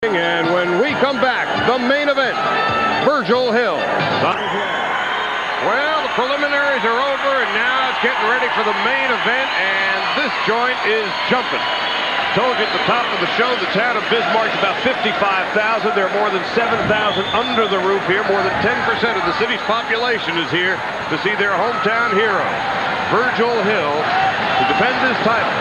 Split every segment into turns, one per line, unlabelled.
And when we come back, the main event, Virgil Hill. Well, the preliminaries are over, and now it's getting ready for the main event, and this joint is jumping. Told you at the top of the show, the town of Bismarck's about 55,000. There are more than 7,000 under the roof here. More than 10% of the city's population is here to see their hometown hero, Virgil Hill, to defend his title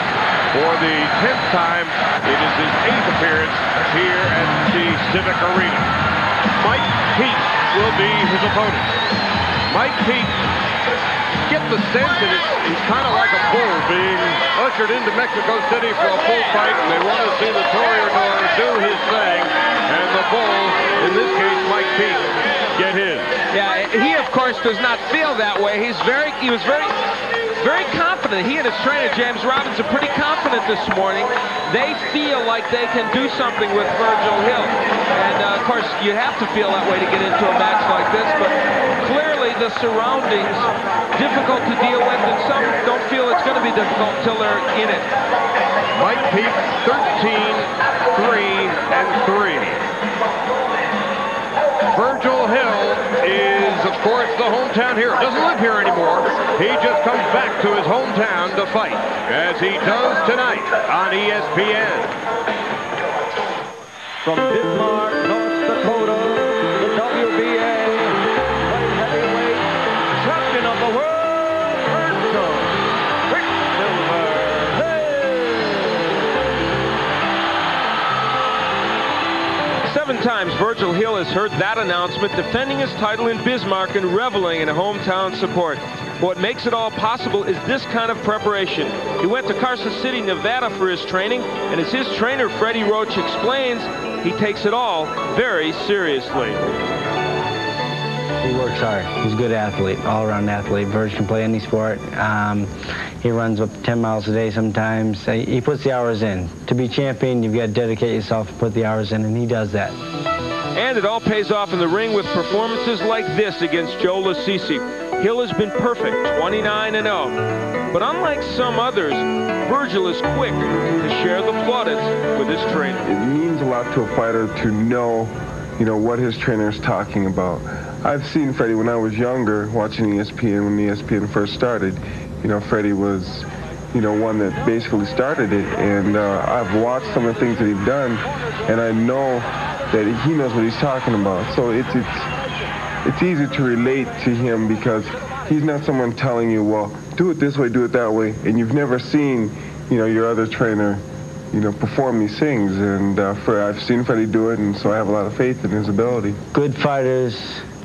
for the 10th time. It is his 8th appearance here at the Civic Arena. Mike Peake will be his opponent. Mike Peake, get the sense that he's kind of like a bull being ushered into Mexico City for a bull fight, and they want to see the toreador do his thing, and the bull, in this case Mike Peake, get his.
Yeah, he of course does not feel that way. He was very confident. He and his trainer James Robbins are pretty confident this morning. They feel like they can do something with Virgil Hill, and of course you have to feel that way to get into a match like this, but clearly the surroundings difficult to deal with, and some don't feel it's going to be difficult until they're in it.
Mike Peake, 13-3-3. Virgil Hill is, of course, the hometown hero. Doesn't live here anymore. He just comes back to his hometown to fight, as he does tonight on ESPN.
From Bismarck, North Dakota, the WBA light heavyweight champion of the world, Virgil Quicksilver Hill.
7 times Virgil Hill has heard that announcement, defending his title in Bismarck and reveling in hometown support. What makes it all possible is this kind of preparation. He went to Carson City, Nevada for his training, and as his trainer Freddie Roach explains, he takes it all very seriously.
He works hard. He's a good athlete, all-around athlete. Virgil can play any sport. He runs up to 10 miles a day sometimes. He puts the hours in. To be champion, you've got to dedicate yourself and put the hours in, and he does that.
And it all pays off in the ring with performances like this against Joe Lasisi. Hill has been perfect, 29-0. But unlike some others, Virgil is quick to share the plaudits with his trainer.
It means a lot to a fighter to know, what his trainer is talking about. I've seen Freddie when I was younger, watching ESPN when ESPN first started. Freddie was, one that basically started it, and I've watched some of the things that he's done, and I know that he knows what he's talking about. So it's easy to relate to him because he's not someone telling you, well, do it this way, do it that way, and you've never seen, your other trainer, perform these things. And I've seen Freddie do it, and so I have a lot of faith in his ability.
Good fighters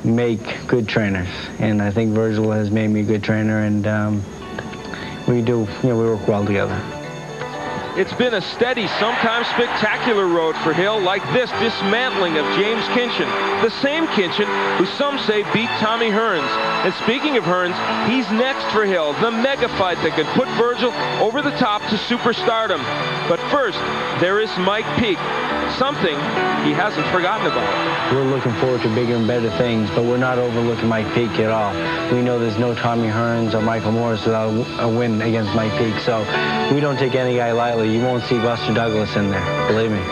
make good trainers, and I think Virgil has made me a good trainer, and we work well together.
It's been a steady, sometimes spectacular road for Hill, like this dismantling of James Kinchin, the same Kinchin who some say beat Tommy Hearns. And speaking of Hearns, he's next for Hill, the mega fight that could put Virgil over the top to superstardom. But first, there is Mike Peake, something he hasn't forgotten about.
We're looking forward to bigger and better things, but we're not overlooking Mike Peake at all. We know there's no Tommy Hearns or Michael Morris without a win against Mike Peake, so we don't take any guy lightly. You won't see Buster Douglas in there, believe me.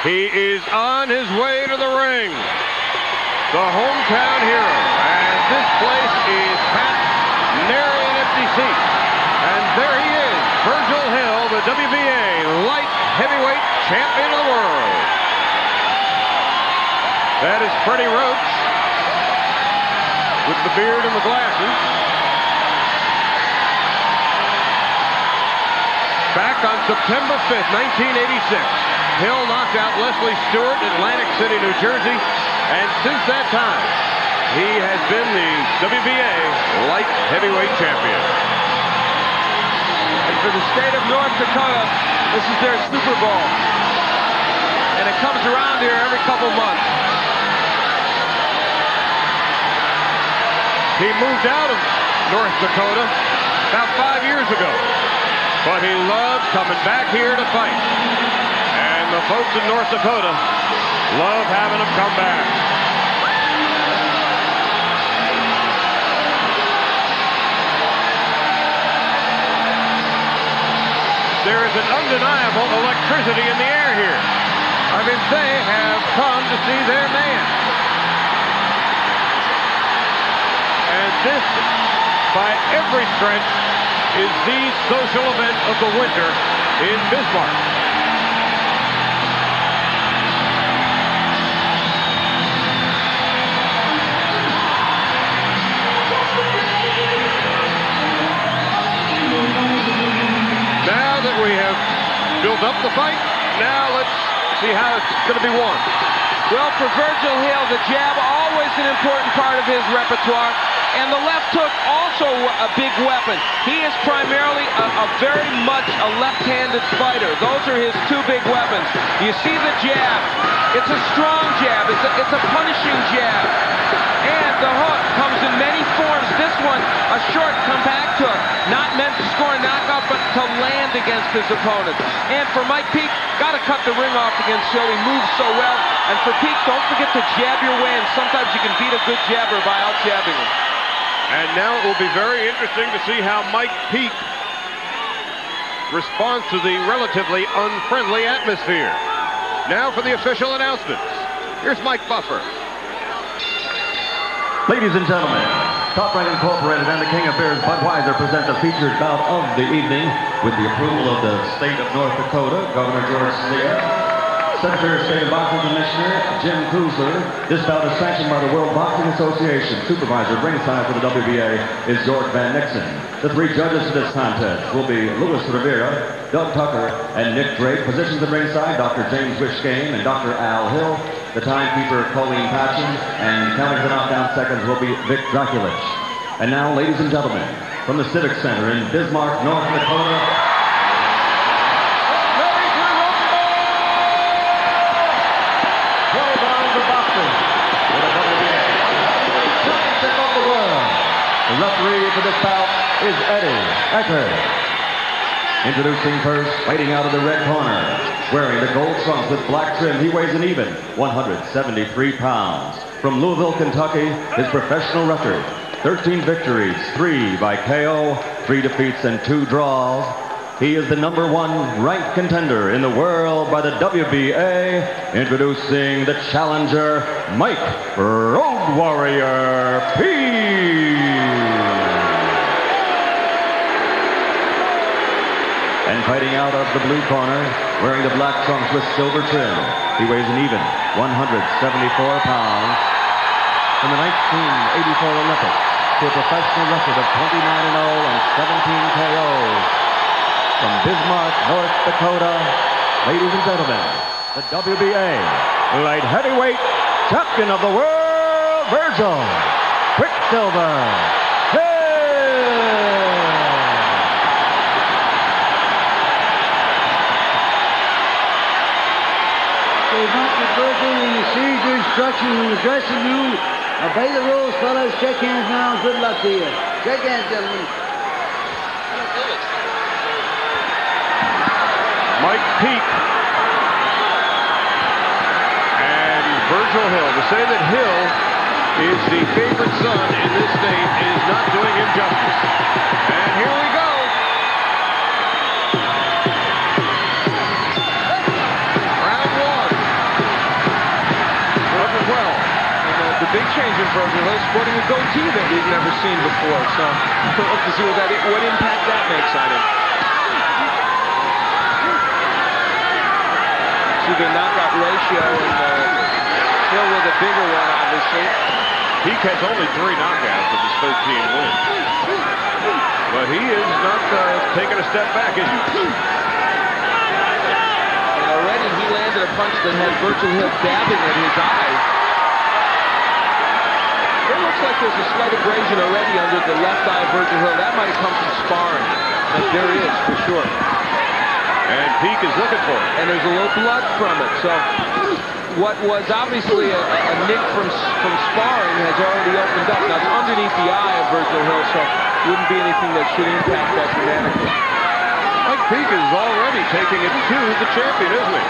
He is on his way to the ring, the hometown hero, and this place is packed, nary an empty seat. And there he is, Virgil Hill, the WBA light heavyweight champion of the world. That is Freddie Roach with the beard and the glasses. Back on September 5th, 1986, Hill knocked out Leslie Stewart in Atlantic City, New Jersey, and since that time, he has been the WBA light heavyweight champion.
And for the state of North Dakota, this is their Super Bowl. And it comes around here every couple months.
He moved out of North Dakota about 5 years ago, but he loves coming back here to fight. And the folks in North Dakota love having him come back. there is an undeniable electricity in the air here. I mean, they have come to see their man. And this, by every stretch, is the social event of the winter in Bismarck. Now that we have built up the fight, now let's see how it's going to be won.
Well, for Virgil Hill, the jab always an important part of his repertoire, and the left hook also a big weapon. He is primarily a very much a left-handed fighter. Those are his two big weapons. You see the jab. It's a strong jab. It's a punishing jab. And the hook comes in many forms. This one, a short compact hook, not meant to score a knockout, but to land against his opponent. And for Mike Peake, got to cut the ring off against Hill. He moves so well. And for Peake, don't forget to jab your way, and sometimes you can beat a good jabber by out-jabbing him.
And now it will be very interesting to see how Mike Peake responds to the relatively unfriendly atmosphere. Now for the official announcements. Here's Mike Buffer.
Ladies and gentlemen, Top Rank Incorporated and the King of Beers Budweiser present the featured bout of the evening with the approval of the state of North Dakota, Governor George Slier, Secretary of State and Boxing Commissioner Jim Kusler. This bout is sanctioned by the World Boxing Association. Supervisor ringside for the WBA is George Van Nixon. The three judges to this contest will be Louis Rivera, Doug Tucker, and Nick Drake. Positions at ringside, Dr. James Wishgame and Dr. Al Hill. The timekeeper, Colleen Patchen, and counting the knockdown seconds will be Vic Draculich. And now, ladies and gentlemen, from the Civic Center in Bismarck, North Dakota, ready to rumble! 12 rounds of boxing for the WBA Championship of the world. The referee for this bout is Eddie Ecker. Introducing first, fighting out of the red corner, wearing the gold trunks with black trim, he weighs an even 173 pounds. From Louisville, Kentucky, his professional record, 13 victories, 3 by KO, 3 defeats, and 2 draws. He is the #1 ranked contender in the world by the WBA. Introducing the challenger, Mike Road Warrior Peake. And fighting out of the blue corner, wearing the black trunks with silver trim, he weighs an even 174 pounds. From the 1984 Olympics to a professional record of 29-0 and 17 KOs. From Bismarck, North Dakota, ladies and gentlemen, the WBA light heavyweight champion of the world, Virgil Quicksilver Hill.
When you see your instructions in the dressing room, obey the rules, fellas. Shake hands now. Good luck to you. Shake hands, gentlemen.
Mike Peake and Virgil Hill. To say that Hill is the favorite son in this state is not doing him justice. And here we go.
The big change in Virgil Hill, sporting a goatee that we've never seen before. So we'll have to see what impact that makes on him. See the knockout ratio, and Hill with a bigger one, obviously.
Peake has only 3 knockouts of his 13 wins. But he is not taking a step back, is he?
And already he landed a punch that had Virgil Hill dabbing at his eyes. It looks like there's a slight abrasion already under the left eye of Virgil Hill. That might have come from sparring. But there is, for sure.
And Peake is looking for it.
And there's a little blood from it. So what was obviously a nick from sparring has already opened up. Now, it's underneath the eye of Virgil Hill, so it wouldn't be anything that should impact that dramatically.
Mike Peake is already taking it to the champion, isn't he?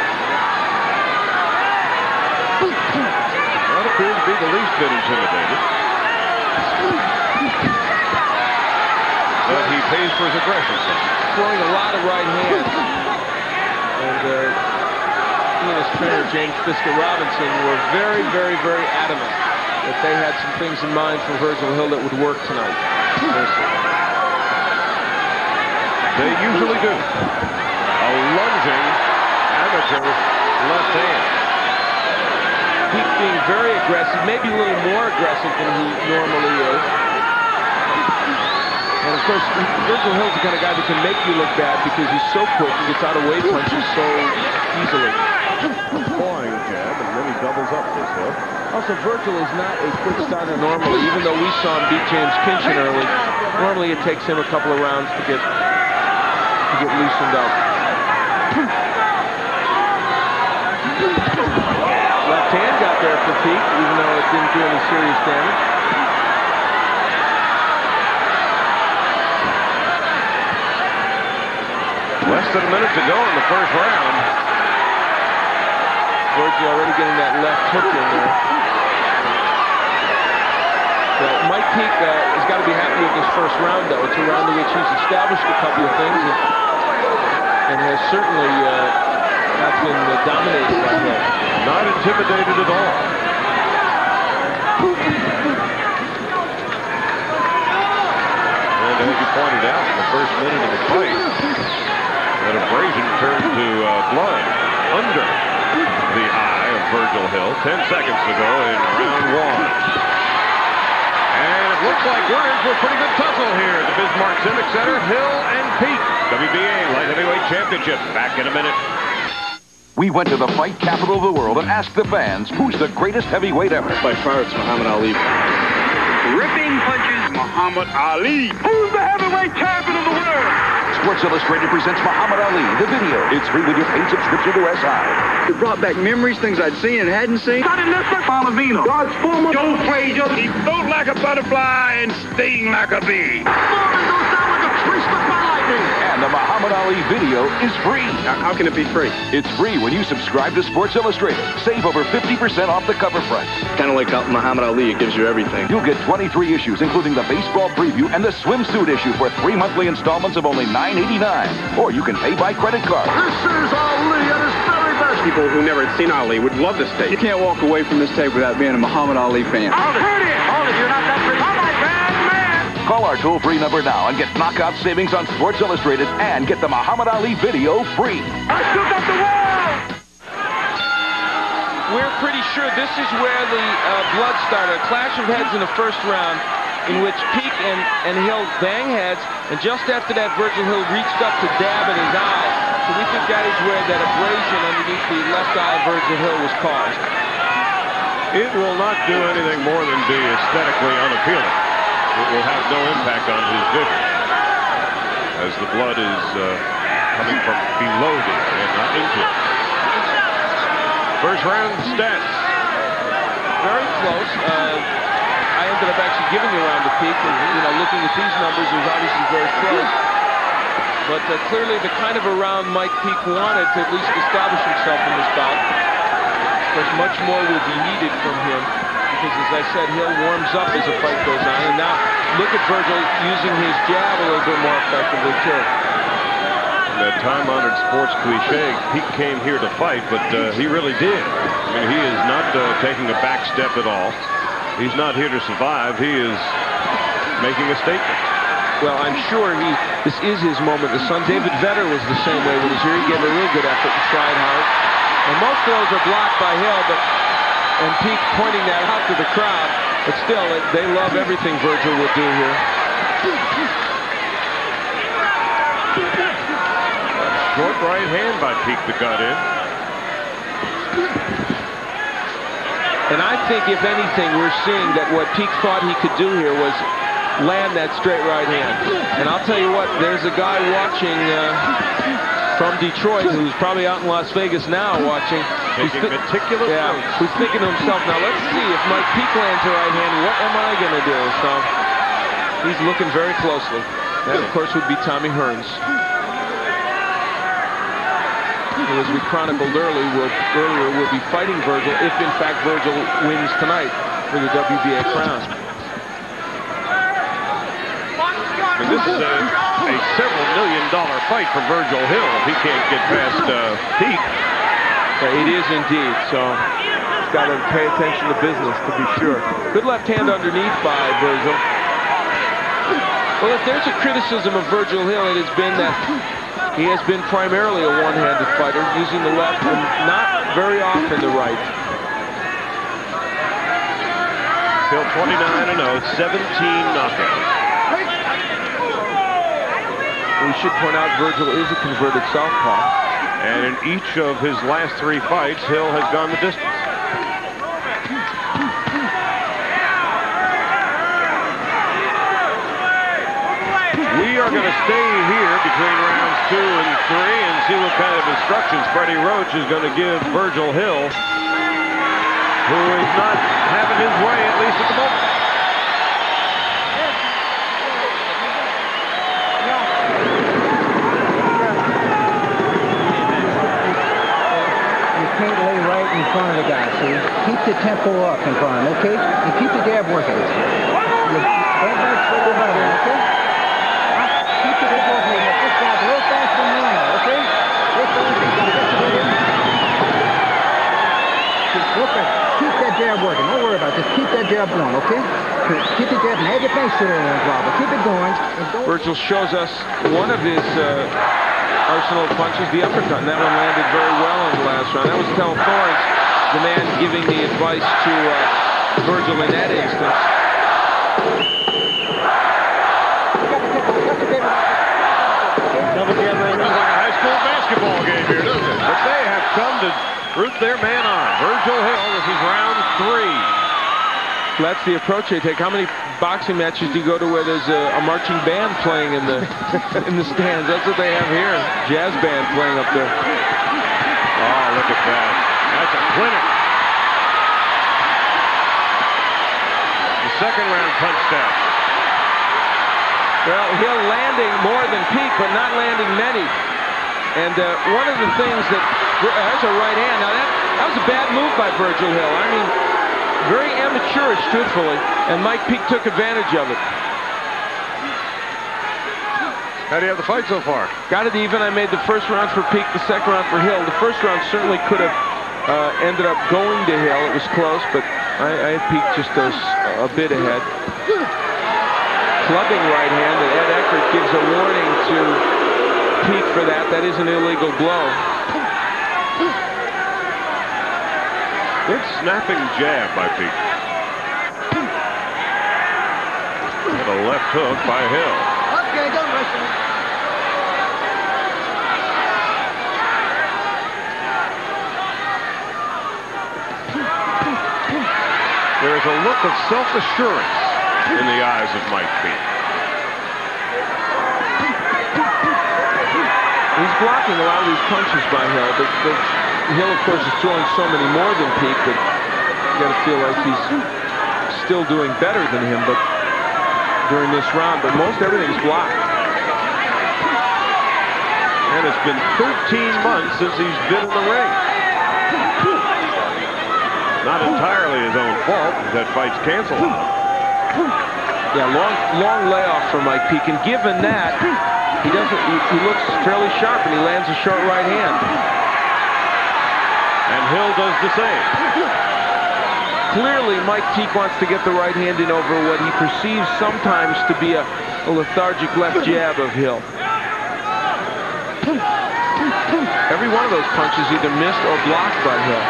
That appears to be the least bit intimidated. But he pays for his aggression.
Throwing a lot of right hands. And he and his trainer, James Biscuit Robinson, were very, very, very adamant that they had some things in mind for Virgil Hill that would work tonight.
They usually do. A lunging amateur left hand.
Peak being very aggressive, maybe a little more aggressive than he normally is. And of course, Virgil Hill's the kind of guy that can make you look bad because he's so quick and gets out of way punches so easily.
Flying jab, and then he doubles up this Hill.
Also, Virgil is not a quick starter normally, even though we saw him beat James Kinchin early. Normally it takes him a couple of rounds to get loosened up. Left hand got there for Peak, even though it didn't do any serious damage.
Less than a minute to go in the first round.
Virgil already getting that left hook in there. Well, Mike Peak has got to be happy with this first round, though. It's a round in which he's established a couple of things and has certainly not been dominated by Hill.
Not intimidated at all. And as you pointed out in the first minute of the fight, that abrasion turned to blood under the eye of Virgil Hill. 10 seconds to go in round one. And it looks like we're in for a pretty good tussle here at the Bismarck Civic Center. Hill and Peak, WBA Light Heavyweight Championship. Back in a minute.
We went to the fight capital of the world and asked the fans, who's the greatest heavyweight ever?
By far, it's Muhammad Ali.
Ripping punches, Muhammad Ali. Who's the heavyweight champion of the world?
Sports Illustrated presents Muhammad Ali, the video. It's free with your paid subscription to SI.
It brought back memories, things I'd seen and hadn't seen.
Sonny Liston, Palavino. God's former Joe Frazier. He float like a butterfly and sting like a bee.
And the Muhammad Ali video is free.
How can it be free?
It's free when you subscribe to Sports Illustrated. Save over 50% off the cover price.
Kind of like Muhammad Ali, it gives you everything.
You'll get 23 issues, including the baseball preview and the swimsuit issue for 3 monthly installments of only $9.89. Or you can pay by credit card.
This is Ali at his very best.
People who never had seen Ali would love this tape. You can't walk away from this tape without being a Muhammad Ali fan.
I've heard it. Hold it, you're not that pretty. I'm a bad man.
Call our toll-free number now and get knockout savings on Sports Illustrated and get the Muhammad Ali video free.
I shook up the world.
We're pretty sure this is where the blood started. A clash of heads in the first round in which Peak and Hill bang heads, and just after that, Virgil Hill reached up to dab at his eye. So we think that is where that abrasion underneath the left eye of Virgil Hill was caused.
It will not do anything more than be aesthetically unappealing. It will have no impact on his vision, as the blood is coming from below the eye and not into it. First round stats.
Very close. I ended up actually giving the round to Peak, and looking at these numbers, it was obviously very close. But clearly the kind of a round Mike Peak wanted to at least establish himself in this bout. Of course, much more will be needed from him, because as I said, Hill warms up as the fight goes on. And now look at Virgil using his jab a little bit more effectively too.
That time-honored sports cliche, Peak came here to fight, but he really did. I mean, he is not taking a back step at all. He's not here to survive. He is making a statement.
Well, I'm sure this is his moment. The son, David Vetter, was the same way when he was here. He gave a real good effort and tried hard. And most of those are blocked by Hill, and Peak pointing that out to the crowd. But still, they love everything Virgil will do here.
Short right hand by Peak that got in.
And I think, if anything, we're seeing that what Peak thought he could do here was land that straight right hand. And I'll tell you what, there's a guy watching from Detroit who's probably out in Las Vegas now watching.
Taking meticulous notes.
Who's thinking to himself, now let's see if Mike Peak lands a right hand, what am I going to do? So he's looking very closely. That, of course, would be Tommy Hearns, who, as we chronicled earlier, will be fighting Virgil if, in fact, Virgil wins tonight for the WBA crown.
I mean, this is a several million-dollar fight for Virgil Hill if he can't get past Peak.
Yeah, it is indeed. So he's got to pay attention to business, to be sure. Good left hand underneath by Virgil. Well, if there's a criticism of Virgil Hill, it has been that he has been primarily a one-handed fighter, using the left and not very often the right.
Hill 29-0, 17 knockouts.
We should point out Virgil is a converted southpaw.
And in each of his last 3 fights, Hill has gone the distance. We are going to stay here between rounds 2 and 3 and see what kind of instructions Freddie Roach is going to give Virgil Hill, who is not having his way, at least at the moment.
You can't lay right in front of the guy, see? Keep the tempo up in front of him, okay? And keep the jab working. You don't back straight above him, okay? Keep the tempo working. This guy's a little faster than normal, okay? This guy's got to get to the rim. Keep that jab working. Don't worry about it. Just keep that jab going, okay? Keep the jab and add your face to it once in a while, but keep it going.
Virgil shows us one of his arsenal punches, the uppercut, and that one landed very well in the last round. That was Tel Thorns, the man giving the advice to Virgil in that instance.
Double jab right now. Like a high school basketball game here, doesn't it? But they have come to root their man on. Virgil Hill, this is round 3.
That's the approach they take. How many boxing matches do you go to where there's a marching band playing in the in the stands? That's what they have here. Jazz band playing up there.
Oh, look at that. That's a clinic. The second round punch down.
Well, Hill landing more than Peak, but not landing many. And one of the things that... That's a right hand. Now, that was a bad move by Virgil Hill. I mean, very amateurish, truthfully, and Mike Peak took advantage of it.
How do you have the fight so far?
Got it even. I made the first round for Peak, the second round for Hill. The first round certainly could have ended up going to Hill. It was close, but I had Peak just a bit ahead. Clubbing right hand, and Ed Eckert gives a warning to Peak for that. That is an illegal blow.
Good snapping jab by Peak. And a left hook by Hill.
Okay, don't rush him.
There is a look of self-assurance in the eyes of Mike Peak.
He's blocking a lot of these punches by Hill, but Hill, of course, is throwing so many more than Peak that you got to feel like he's still doing better than him. But during this round, but most everything's blocked.
And it's been 13 months since he's been in the ring. Not entirely his own fault. That fight's canceled on him.
Yeah, long layoff for Mike Peak, and given that, he looks fairly sharp, and he lands a short right hand.
And Hill does the same.
Clearly, Mike Peak wants to get the right hand in over what he perceives sometimes to be a lethargic left jab of Hill. Every one of those punches either missed or blocked by Hill.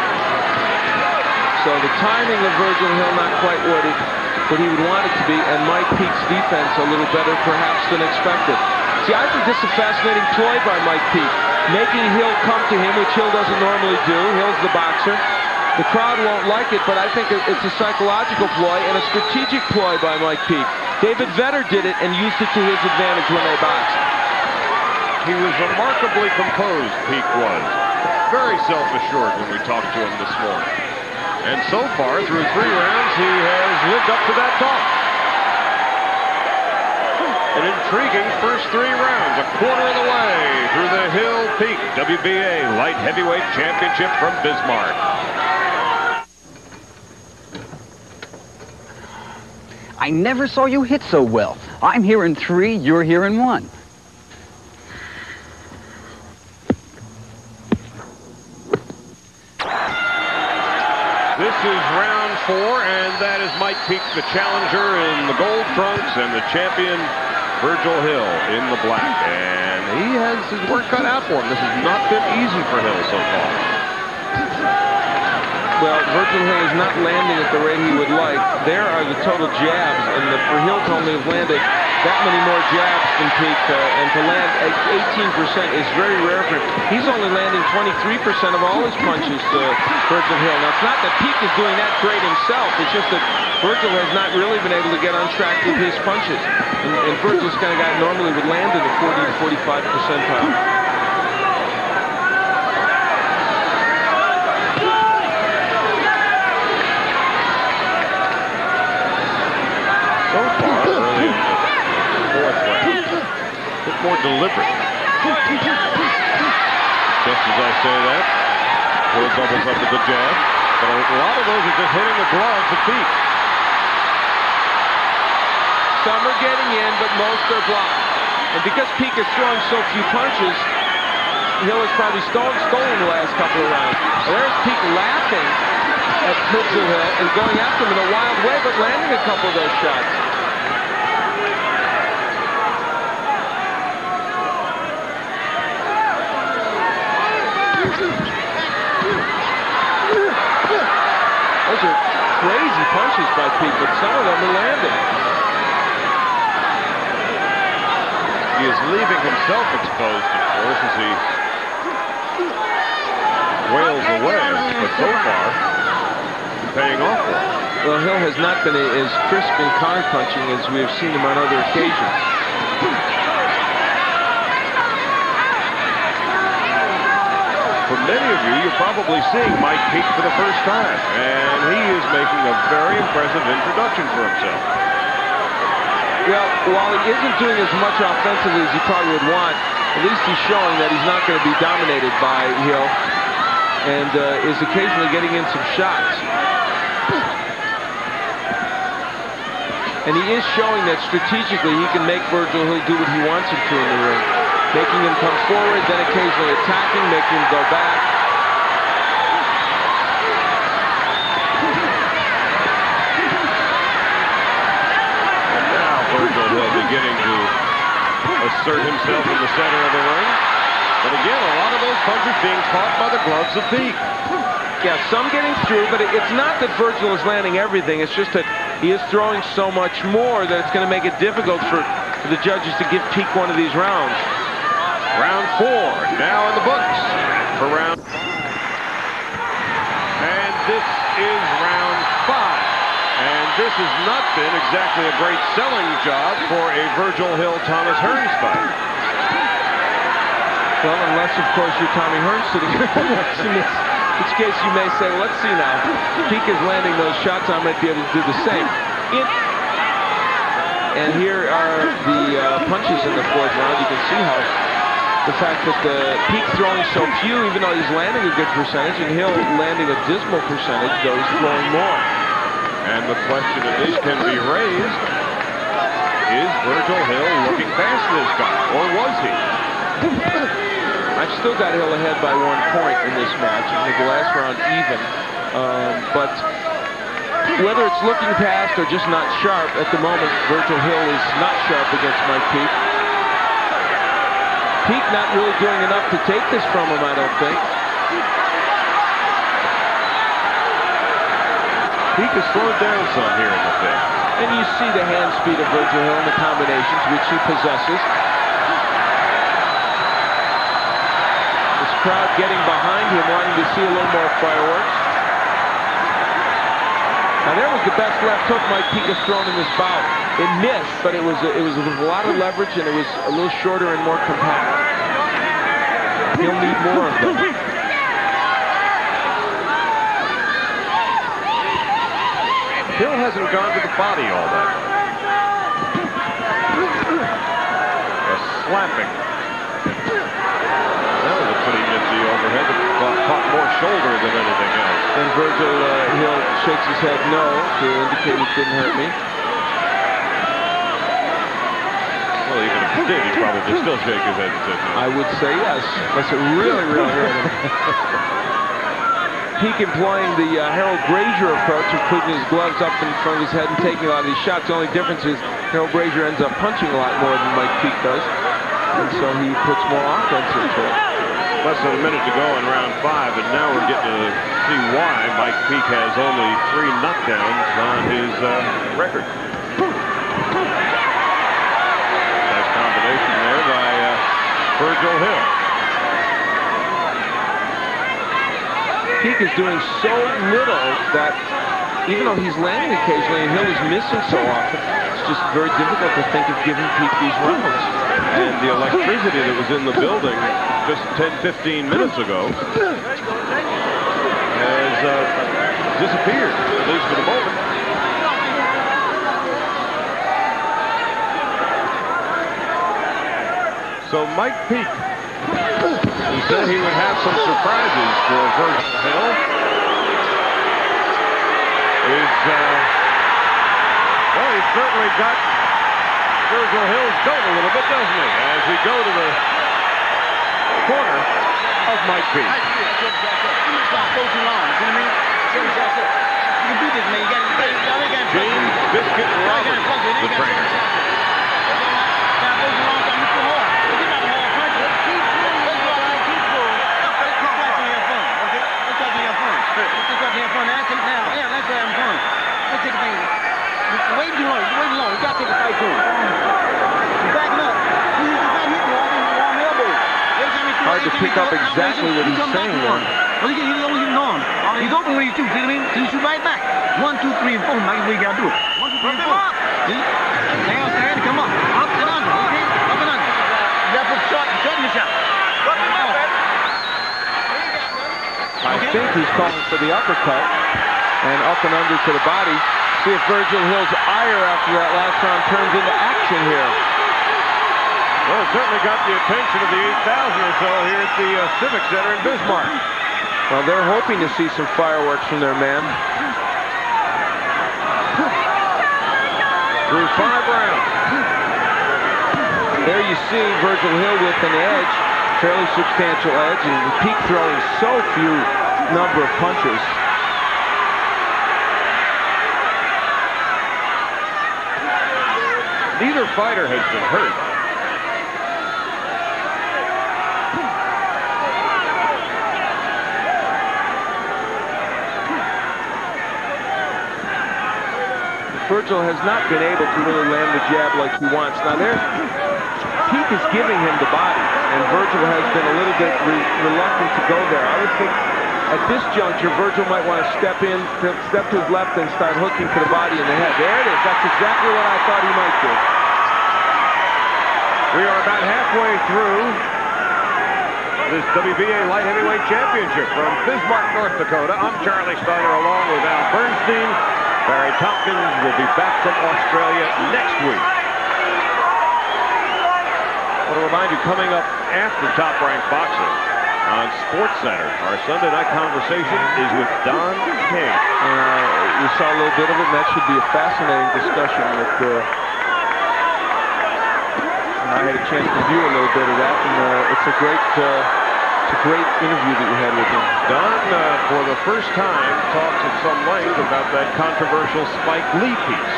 So the timing of Virgil Hill not quite what he would want it to be, and Mike Peak's defense a little better perhaps than expected. See, I think this is a fascinating ploy by Mike Peak, making Hill come to him, which Hill doesn't normally do. Hill's the boxer. The crowd won't like it, but I think it's a psychological ploy and a strategic ploy by Mike Peak. David Vetter did it and used it to his advantage when they boxed.
He was remarkably composed, Peak was. Very self-assured when we talked to him this morning. And so far, through 3 rounds, he has lived up to that talk. An intriguing first 3 rounds, a quarter of the way through the Hill-Peak WBA Light Heavyweight Championship from Bismarck.
I never saw you hit so well. I'm here in 3, you're here in 1.
This is round 4, and that is Mike Peake, the challenger in the gold trunks, and the champion, Virgil Hill, in the black. And he has his work cut out for him. This has not been easy for Hill so far.
Well, Virgil Hill is not landing at the rate he would like. There are the total jabs, and for Hill to only have landed that many more jabs than Peake, and to land at 18% is very rare for him. He's only landing 23% of all his punches, Virgil Hill. Now, it's not that Peake is doing that great himself. It's just that Virgil has not really been able to get on track with his punches. And Virgil's the kind of guy normally would land in the 40 to 45 percentile.
More deliberate. Just as I say that, Hill doubles up with the jab, but a lot of those are just hitting the gloves of Peake.
Some are getting in, but most are blocked. And because Peake is throwing so few punches, Hill has probably stolen the last couple of rounds. There's Peake laughing at Virgil Hill and going after him in a wild way, but landing a couple of those shots. Those are crazy punches by Peake, but some of them are landing.
He is leaving himself exposed, of course, as he wails away, but so far, paying off for him.
Well, Hill has not been as crisp in counter punching as we have seen him on other occasions.
For many of you, you're probably seeing Mike Peake for the first time, and he is making a very impressive introduction for himself.
Well, while he isn't doing as much offensively as he probably would want, at least he's showing that he's not going to be dominated by Hill, and is occasionally getting in some shots. And he is showing that strategically he can make Virgil Hill do what he wants him to in the ring. Making him come forward, then occasionally attacking, making him go back.
And now Virgil Hill beginning to assert himself in the center of the ring. But again, a lot of those punches being caught by the gloves of Peake.
Yeah, some getting through, but it's not that Virgil is landing everything. It's just that he is throwing so much more that it's going to make it difficult for the judges to give Peake one of these rounds.
Round 4 now in the books for round 5. And this is round 5. And this has not been exactly a great selling job for a Virgil Hill-Thomas Hearns fight.
Well, unless, of course, you're Tommy Hearns sitting here watching this. In which case you may say, well, let's see now. Peake is landing those shots, I might be able to do the same. And here are the punches in the 4th round. You can see how the fact that Peake throwing so few, even though he's landing a good percentage, and Hill landing a dismal percentage, though he's throwing more.
And the question at least can be raised, is Virgil Hill looking past this guy, or was he?
I've still got Hill ahead by 1 point in this match. I think the last round even. But whether it's looking past or just not sharp, at the moment, Virgil Hill is not sharp against Mike Peake. Peake not really doing enough to take this from him, I don't think.
Peake has slowed down some here in the 5th.
And you see the hand speed of Virgil Hill and the combinations which he possesses. This crowd getting behind him, wanting to see a little more fireworks. Now there was the best left hook Mike Peake has thrown in this bout. It missed, but it was with a lot of leverage, and it was a little shorter and more compact. He'll need more of them.
Hill hasn't gone to the body all that much. A slapping. That was a pretty nifty overhead that caught more shoulder than anything else.
And Virgil Hill shakes his head no to indicate it didn't hurt me.
Well, even if he did, he'd probably still shake his head and say no.
I would say yes, unless it really, really hurt him. Peak employing the Harold Brazier approach of putting his gloves up in front of his head and taking a lot of these shots. The only difference is Harold Brazier ends up punching a lot more than Mike Peak does. And so he puts more offense into it.
Less than a minute to go in round 5, and now we're getting to see why Mike Peak has only 3 knockdowns on his record. Nice combination there by Virgil Hill.
Peak is doing so little that even though he's landing occasionally and Hill is missing so often, it's just very difficult to think of giving Peak these rounds.
And the electricity that was in the building just 10-15 minutes ago has disappeared, at least for the moment. So Mike Peak, he said he would have some surprises for Virgil Hill. Well, he's certainly got Virgil Hill's goat a little bit, doesn't he? As we go to the corner of Mike Peak. James Biscuit Roberts, the trainer.
Hard to pick up exactly what he's saying there.
He's open when you shoot, see what I mean? So you shoot right back. 1, 2, 3, and 4. That's the way you gotta do it. 1, 2, 3, and 4. See? Stay on there and come up. Up and under, okay? Up and under. You gotta put short in the shot.
I think he's calling for the uppercut and up and under to the body. See if Virgil Hill's ire after that last round turns into action here.
Well, it certainly got the attention of the 8,000 or so here at the Civic Center in Bismarck.
Well, they're hoping to see some fireworks from their man.
Through 5 rounds.
There you see Virgil Hill with an edge, fairly substantial edge, and Peak throwing so few number of punches.
Neither fighter has been hurt.
Virgil has not been able to really land the jab like he wants. Now there, Peak is giving him the body, and Virgil has been a little bit reluctant to go there. I would think at this juncture, Virgil might want to step to his left and start hooking to the body and the head. There it is. That's exactly what I thought he might do.
We are about halfway through this WBA Light Heavyweight Championship from Bismarck, North Dakota. I'm Charlie Steiner along with Al Bernstein. Barry Tompkins will be back from Australia next week. I want to remind you, coming up after Top Rank Boxing on SportsCenter, our Sunday night conversation is with Don King.
We saw a little bit of it, and that should be a fascinating discussion. I had a chance to view a little bit of that, and it's a great interview that you had with him.
Don, for the first time, talks at some length about that controversial Spike Lee piece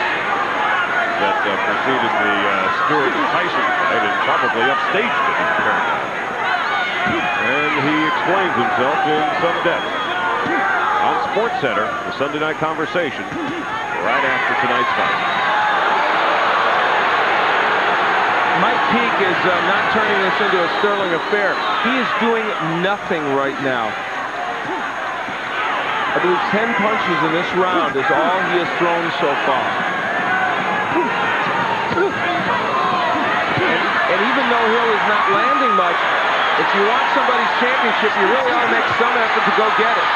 that preceded the Stewart and Tyson fight and probably upstaged it, as it turned out. And he explains himself in some depth. On SportsCenter, the Sunday night conversation, right after tonight's fight.
Mike Peak is not turning this into a sterling affair. He is doing nothing right now. I believe 10 punches in this round is all he has thrown so far. And even though Hill is not landing much, if you want somebody's championship, you really ought to make some effort to go get it.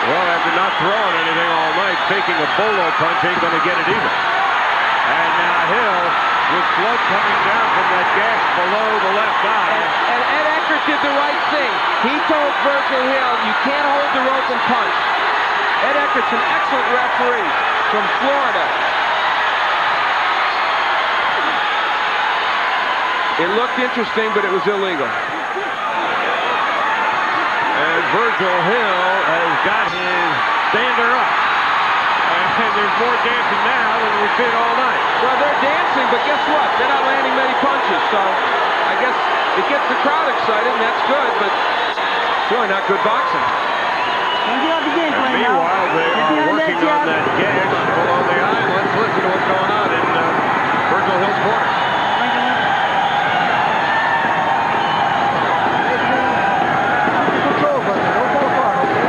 Well, after not throwing anything all night, taking a bolo punch ain't going to get it either. And now Hill, with blood coming down from that gash below the left eye.
And Ed Eckert did the right thing. He told Virgil Hill, you can't hold the rope and punch. Ed Eckert's an excellent referee from Florida. It looked interesting, but it was illegal.
As Virgil Hill has got his stander up. And there's more dancing now than we've seen all night.
Well, they're dancing, but guess what? They're not landing many punches, so I guess it gets the crowd excited, and that's good, but it's really not good boxing.
And meanwhile, they are working on that gag below the eye. Let's listen to what's going on in Virgil Hill's corner.
Control, brother. Don't fall apart, okay?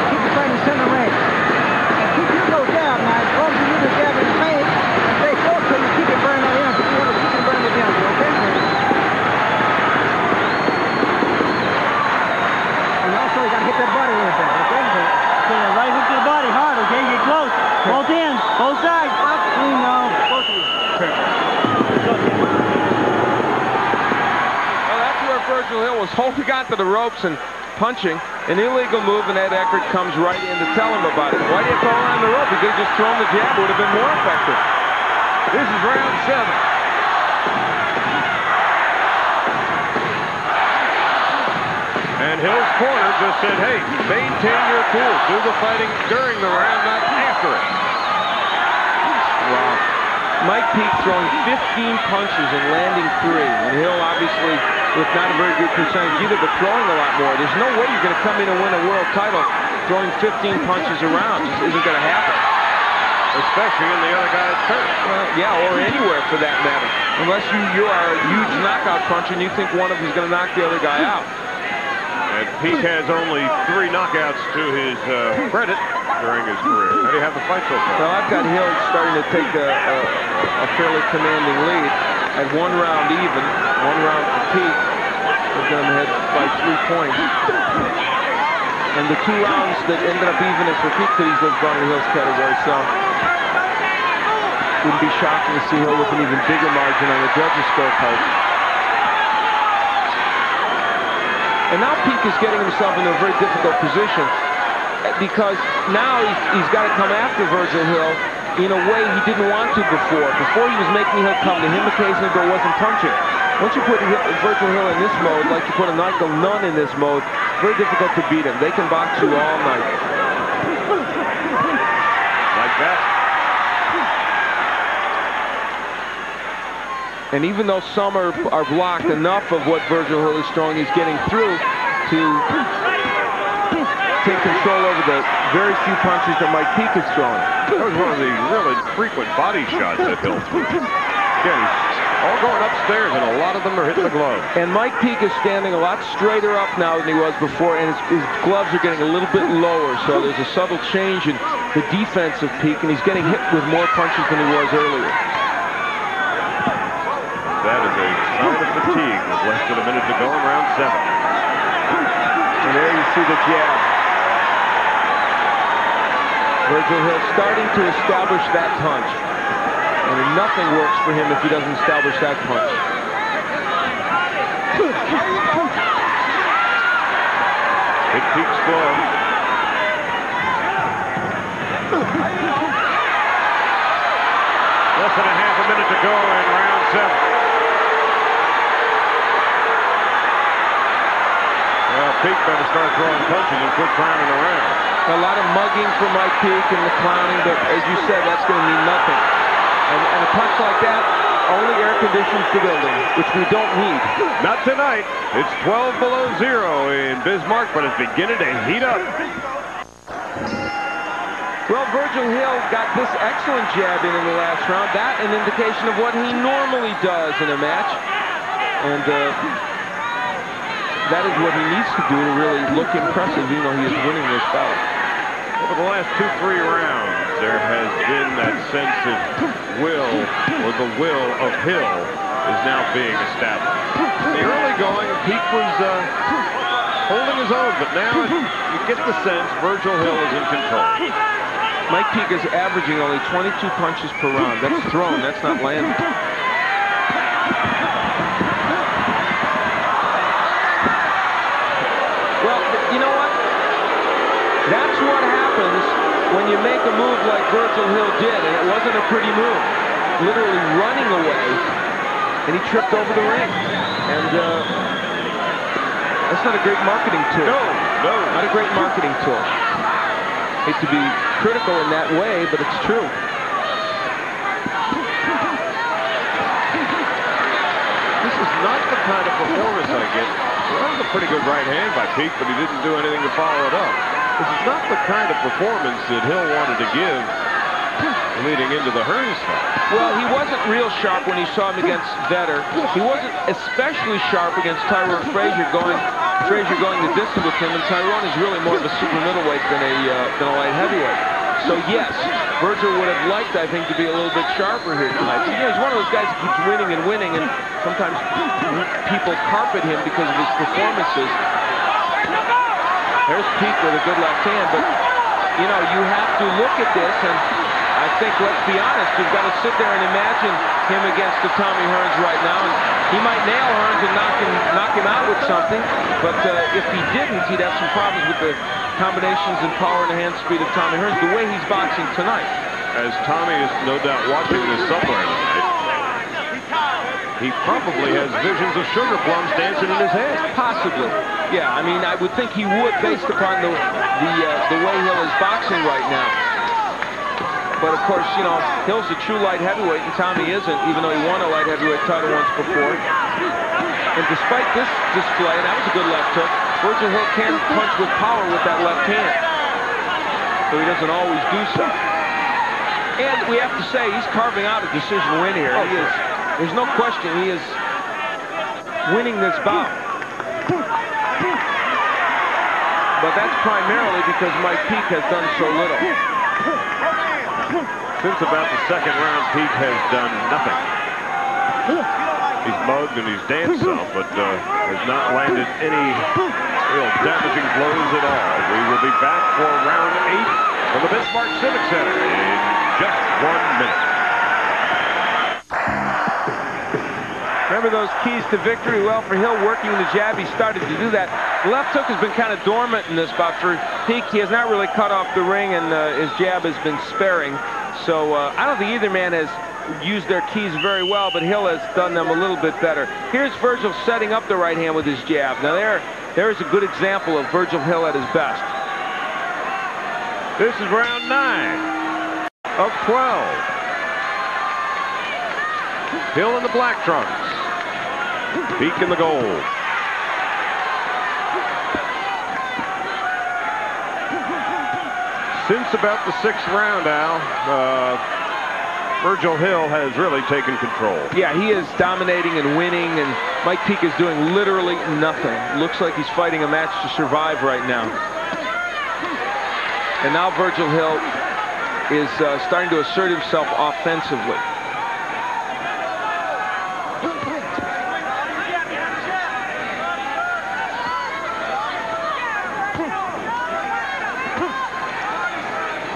Keep the fight in center range. And keep your no jab now. As long as you use the jab in the paint, and stay close to him, keep it burning on the end. Keep it burning the end, okay? And also, you got to hit that body a little bit, okay?
Right hook to the body, hard, okay? Get close. Both hands, both sides. Clean now. Both of you.
Well, that's where Virgil Hill was holding on to the ropes and punching. An illegal move, and Ed Eckert comes right in to tell him about it. Why do you throw on the rope? He could have just thrown the jab. It would have been more effective.
This is round 7. And Hill's corner just said, hey, maintain your cool. Do the fighting during the round, not after it.
Wow. Mike Peake throwing 15 punches and landing 3. And Hill, obviously, with not a very good percentage either, but throwing a lot more. There's no way you're going to come in and win a world title throwing 15 punches around. Just isn't going to happen.
Especially in the other guy's turn.
Well, yeah, or anywhere for that matter. Unless you are a huge knockout puncher and you think one of them is going to knock the other guy out.
And Peake has only 3 knockouts to his credit during his career. How do you have the fight so far?
Well, I've got Hill starting to take a fairly commanding lead at 1 round even, 1 round for Peake. I've got him ahead by 3 points. And the 2 rounds that ended up even is for Peake that he's lived on in Hill's category, so wouldn't be shocking to see Hill with an even bigger margin on the judges' scorecard. And now Peake is getting himself into a very difficult position because now he's got to come after Virgil Hill in a way he didn't want to before. Before he was making Hill come to him occasionally, but wasn't punching. Once you put Virgil Hill in this mode, like you put a Michael Nunn in this mode, very difficult to beat him. They can box you all night.
Like that.
And even though some are blocked, enough of what Virgil Hill is throwing, he's getting through to take control over the very few punches that Mike Peake is throwing.
That was one of the really frequent body shots that Hill threw. Again, he's all going upstairs, and a lot of them are hitting the glove.
And Mike Peake is standing a lot straighter up now than he was before, and his gloves are getting a little bit lower, so there's a subtle change in the defense of Peake, and he's getting hit with more punches than he was earlier.
That is a sign of fatigue with less than a minute to go in round 7.
And there you see the jab. Virgil Hill starting to establish that punch. And nothing works for him if he doesn't establish that punch.
Hit Peake's glove. Less than a half a minute to go in round 7. Well, Peake better start throwing punches and quit clowning around.
A lot of mugging from Mike Peake and the clowning, but as you said, that's going to mean nothing. And a punch like that only air conditions the building, which we don't need.
Not tonight. It's 12 below 0 in Bismarck, but it's beginning to heat up.
Well, Virgil Hill got this excellent jab in the last round. That an indication of what he normally does in a match. And that is what he needs to do to really look impressive, even though he is winning this bout.
Over the last 2-3 rounds, there has been that sense of will, or the will of Hill, is now being established. In the early going, Peake was holding his own, but now you get the sense Virgil Hill is in control.
Mike Peake is averaging only 22 punches per round. That's thrown, that's not landing. Well, you know what? That's what happens when you make a move like Virgil Hill did, and it wasn't a pretty move. Literally running away, and he tripped over the ring. And that's not a great marketing tool.
No, nose.
Not a great marketing tool. Hate to be critical in that way, but it's true.
This is not the kind of performance I get. Well, that was a pretty good right hand by Peak, but he didn't do anything to follow it up. This is not the kind of performance that Hill wanted to give leading into the Hearns fight.
Well, he wasn't real sharp when he saw him against Vetter. He wasn't especially sharp against Tyrone Frazier going the distance with him, and Tyrone is really more of a super middleweight than a light heavyweight. So yes, Virgil would have liked, I think, to be a little bit sharper here tonight. You know, he's one of those guys who keeps winning and winning, and sometimes people carpet him because of his performances. There's Peak with a good left hand, but you know, you have to look at this, and I think, let's be honest, you've got to sit there and imagine him against the Tommy Hearns right now. And he might nail Hearns and knock him out with something, but if he didn't, he'd have some problems with the combinations and power and the hand speed of Tommy Hearns, the way he's boxing tonight.
As Tommy is no doubt watching this somewhere tonight, he probably has visions of sugar plums dancing in his head.
Possibly. Yeah, I mean, I would think he would based upon the way Hill is boxing right now. But of course, you know, Hill's a true light heavyweight and Tommy isn't, even though he won a light heavyweight title once before. And despite this display, and that was a good left hook, Virgil Hill can punch with power with that left hand. So he doesn't always do so. And we have to say, he's carving out a decision win here. He is, there's no question, he is winning this bout. But that's primarily because Mike Peak has done so little.
Since about the second round, Peak has done nothing. He's mugged and he's danced some, but has not landed any real damaging blows at all. We will be back for round 8 from the Bismarck Civic Center in just 1 minute.
Remember those keys to victory? Well, for Hill working the jab, he started to do that. The left hook has been kind of dormant in this bout. For Peak, he has not really cut off the ring, and his jab has been sparing. So I don't think either man has used their keys very well, but Hill has done them a little bit better. Here's Virgil setting up the right hand with his jab. Now there is a good example of Virgil Hill at his best.
This is round 9 of 12. Hill in the black trunks. Peak in the gold. Since about the 6th round, Al, Virgil Hill has really taken control.
Yeah, he is dominating and winning, and Mike Peak is doing literally nothing. Looks like he's fighting a match to survive right now. And now Virgil Hill is starting to assert himself offensively.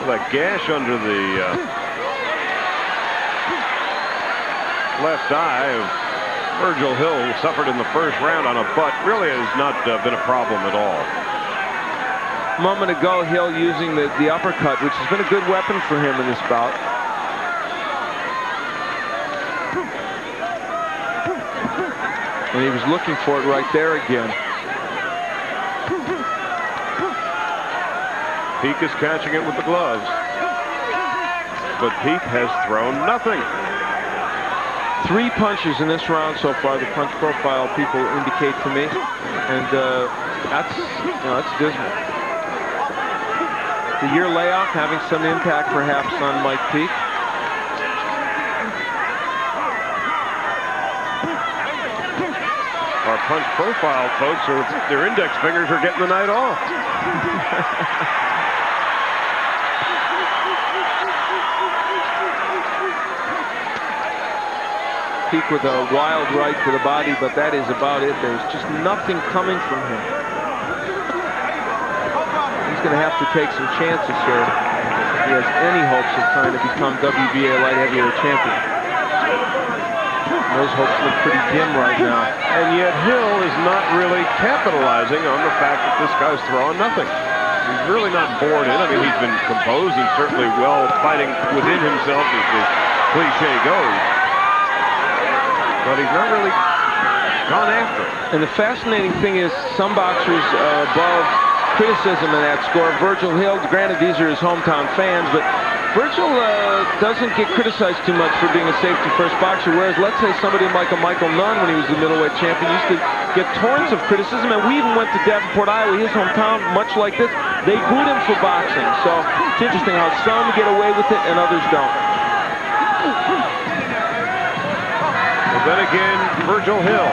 A gash under the left eye of Virgil Hill, who suffered in the first round on a butt, really has not been a problem at all.
A moment ago, Hill using the uppercut, which has been a good weapon for him in this bout. And he was looking for it right there again.
Peak is catching it with the gloves. But Peak has thrown nothing.
3 punches in this round so far, the punch profile people indicate to me. And that's dismal. The year layoff having some impact perhaps on Mike Peak.
Our punch profile folks, their index fingers are getting the night off.
Peak with a wild right to the body, but that is about it. There's just nothing coming from him. He's going to have to take some chances here if he has any hopes of trying to become WBA light heavyweight champion. Those hopes look pretty dim right now.
And yet Hill is not really capitalizing on the fact that this guy's throwing nothing. He's really not bored in. I mean, he's been composed and certainly well fighting within himself, as the cliche goes. But he's not really gone after it.
And the fascinating thing is some boxers above criticism in that score. Virgil Hill, granted these are his hometown fans, but Virgil doesn't get criticized too much for being a safety-first boxer, whereas let's say somebody like a Michael Nunn, when he was the middleweight champion, used to get torrents of criticism, and we even went to Davenport, Iowa, his hometown, much like this. They booed him for boxing, so it's interesting how some get away with it and others don't.
But then again, Virgil Hill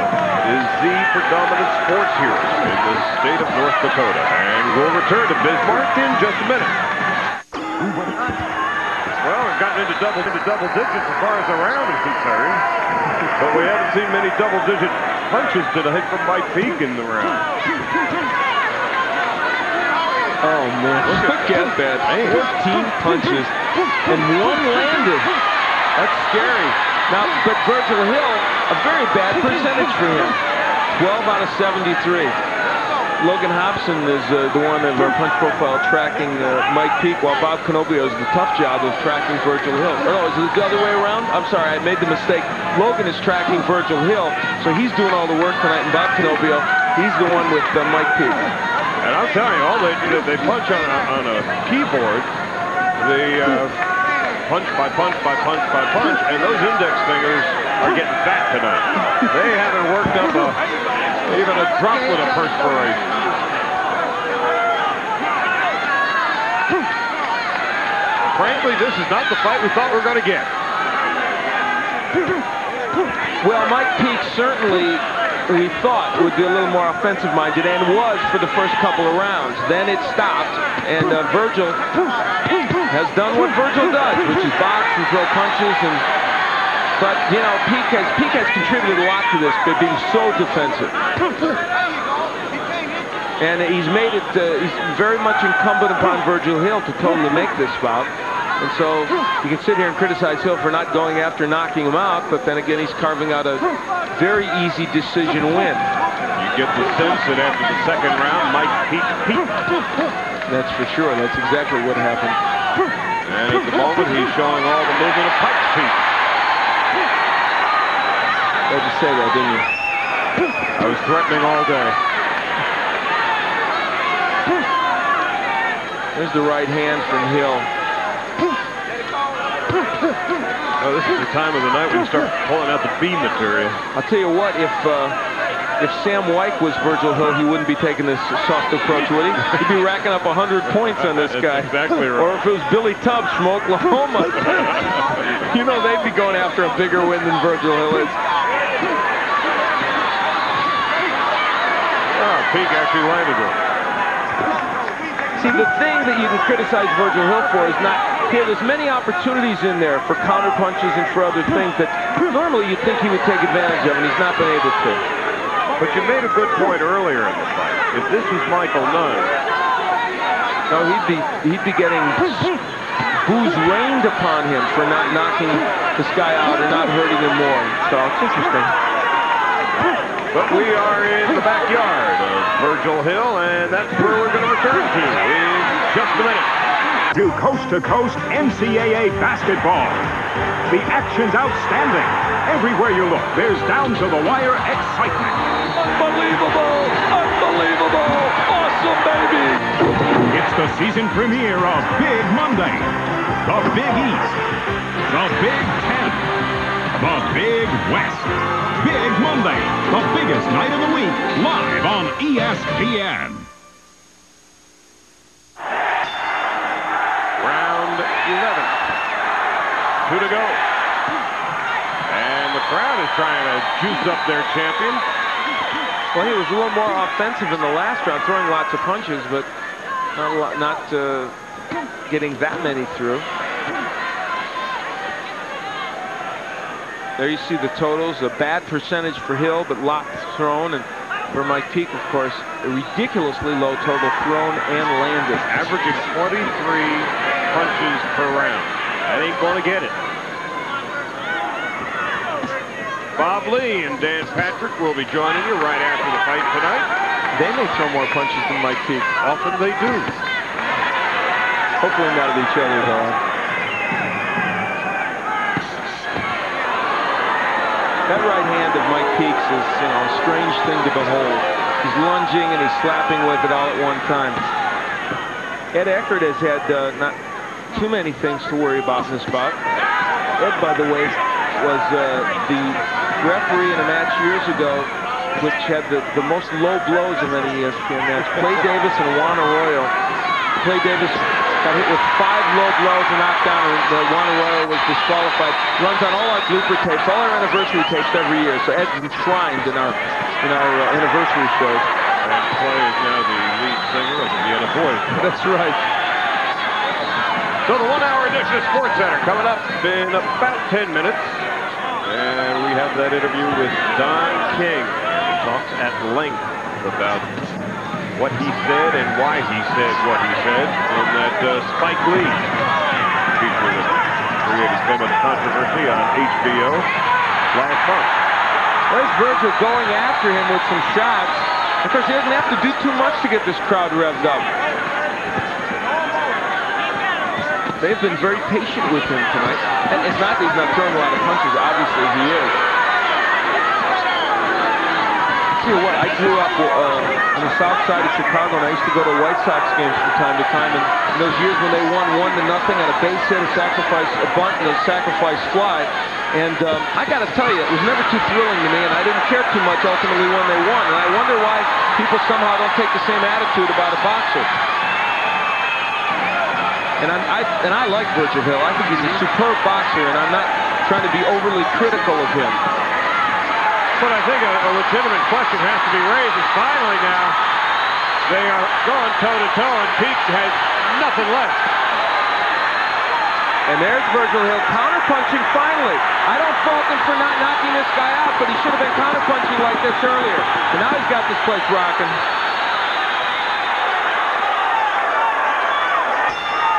is the predominant sports hero in the state of North Dakota, and we'll return to Bismarck in just a minute. Well, we've gotten into double digits as far as the round is concerned, but we haven't seen many double-digit punches tonight from Mike Peake in the round.
Oh, man. Look at that. 14 punches, and one landed. That's scary. Now, but Virgil Hill, a very bad percentage for him. 12 out of 73. Logan Hobson is the one of our punch profile tracking Mike Peake, while Bob Canobio has the tough job of tracking Virgil Hill. Oh, is it the other way around? I'm sorry, I made the mistake. Logan is tracking Virgil Hill, so he's doing all the work tonight, and Bob Canobio, he's the one with Mike Peake.
And I'll tell you, all they punch on a keyboard. They punch by punch by punch by punch, and those index fingers are getting fat tonight. They haven't worked up even a droplet of perspiration. Frankly, this is not the fight we thought we were going to get.
Well, Mike Peake certainly, we thought, would be a little more offensive-minded, and was for the first couple of rounds. Then it stopped, and Virgil has done what Virgil does, which is box and throw punches. But, you know, Peake has contributed a lot to this by being so defensive. And he's made it, he's very much incumbent upon Virgil Hill to totally make this bout. And so you can sit here and criticize Hill for not going after knocking him out, but then again, he's carving out a very easy decision win.
You get the sense that after the second round, Mike Peake peaked.
That's for sure. That's exactly what happened.
And at the moment, he's showing all the movement of Pike's Peake.
Glad you say that, didn't you?
I was threatening all day.
There's the right hand from Hill.
Oh, this is the time of the night when you start pulling out the B material.
I'll tell you what, if Sam Wyke was Virgil Hill, he wouldn't be taking this soft approach, would he? He'd be racking up 100 points on this guy.
Exactly right.
Or if it was Billy Tubbs from Oklahoma. You know they'd be going after a bigger win than Virgil Hill is.
Oh, Peake actually landed it.
See, the thing that you can criticize Virgil Hill for is not, there's many opportunities in there for counter punches and for other things that normally you'd think he would take advantage of, and he's not been able to.
But you made a good point earlier in the fight. If this was Michael Nunn,
no, he'd be getting boos rained upon him for not knocking this guy out or not hurting him more. So it's interesting.
But we are in the backyard of Virgil Hill, and that's where we're going to return to in just a minute.
To coast NCAA basketball. The action's outstanding. Everywhere you look, there's down-to-the-wire excitement.
Unbelievable! Unbelievable! Awesome, baby!
It's the season premiere of Big Monday, the Big East, the Big Ten, the Big West. Big Monday, the biggest night of the week, live on ESPN.
Round 11. 2 to go. And the crowd is trying to juice up their champion.
Well, he was a little more offensive in the last round, throwing lots of punches, but not getting that many through. There you see the totals, a bad percentage for Hill, but lots thrown, and for Mike Peake, of course, a ridiculously low total thrown and landed.
Averaging 23 punches per round. That ain't going to get it. Bob Lee and Dan Patrick will be joining you right after the fight tonight.
They may throw more punches than Mike Peake.
Often they do.
Hopefully not at each other, though. That right hand of Mike Peaks is, you know, a strange thing to behold. He's lunging and he's slapping with it all at one time. Ed Eckert has had not too many things to worry about in this bout. Ed, by the way, was the referee in a match years ago which had the most low blows in any ESPN match. Clay Davis and Juan Arroyo. Clay Davis got hit with 5 low blows and knocked down, and Juan Arroyo was disqualified. Runs on all our blooper tapes, all our anniversary tapes every year. So Ed's enshrined in our anniversary shows.
And Clay is now the lead singer of the Vienna Boys.
That's right.
So the 1-hour edition of Sports Center coming up in about 10 minutes. And we have that interview with Don King. He talks at length about what he said and why he said what he said in that Spike Lee feature that created so much controversy on HBO last month.
There's Virgil going after him with some shots. Of course, he doesn't have to do too much to get this crowd revved up. They've been very patient with him tonight. And it's not that he's not throwing a lot of punches. Obviously, he is. Tell you what, I grew up on the south side of Chicago, and I used to go to White Sox games from time to time. And in those years when they won 1-0 on a base hit, a sacrifice, a bunt, and a sacrifice fly. And I got to tell you, it was never too thrilling to me, and I didn't care too much ultimately when they won. And I wonder why people somehow don't take the same attitude about a boxer. And I like Virgil Hill. I think he's a superb boxer, and I'm not trying to be overly critical of him.
But I think a legitimate question has to be raised, and finally now they are going toe-to-toe, and Peak has nothing left.
And there's Virgil Hill counterpunching finally. I don't fault him for not knocking this guy out, but he should have been counterpunching like this earlier. And now he's got this place rocking.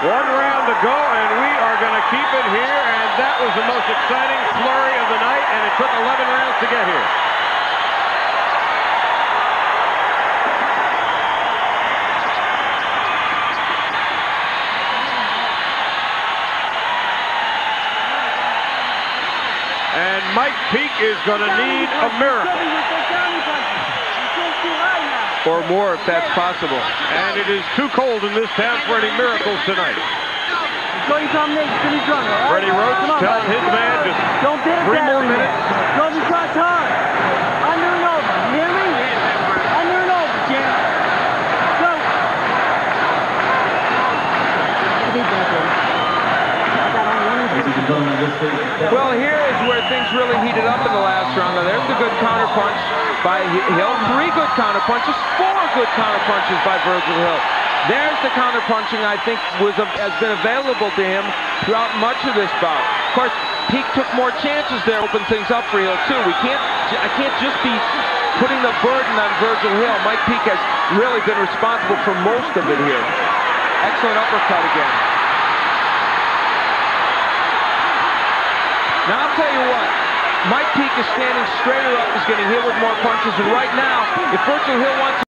One round to go, and we are going to keep it here, and that was the most exciting flurry of the night, and it took 11 rounds to get here. And Mike Peak is going to need a miracle.
Or more, if that's possible.
And it is too cold in this town for any miracles tonight. Freddie Roach telling his man just 3 more minutes.
Throw the shots hard. Under and over. You hear me? Under and over, Jim. Go.
Well, here is where things really heated up in the last round. Now, there's the good counterpunch by Hill. 3 good counterpunches, 4 good counterpunches by Virgil Hill. There's the counterpunching I think has been available to him throughout much of this bout. Of course, Peak took more chances there, opened things up for Hill too. I can't just be putting the burden on Virgil Hill. Mike Peak has really been responsible for most of it here. Excellent uppercut again. Now I'll tell you what, Mike Peak is standing straighter up, is getting hit with more punches, and right now, if Virgil Hill wants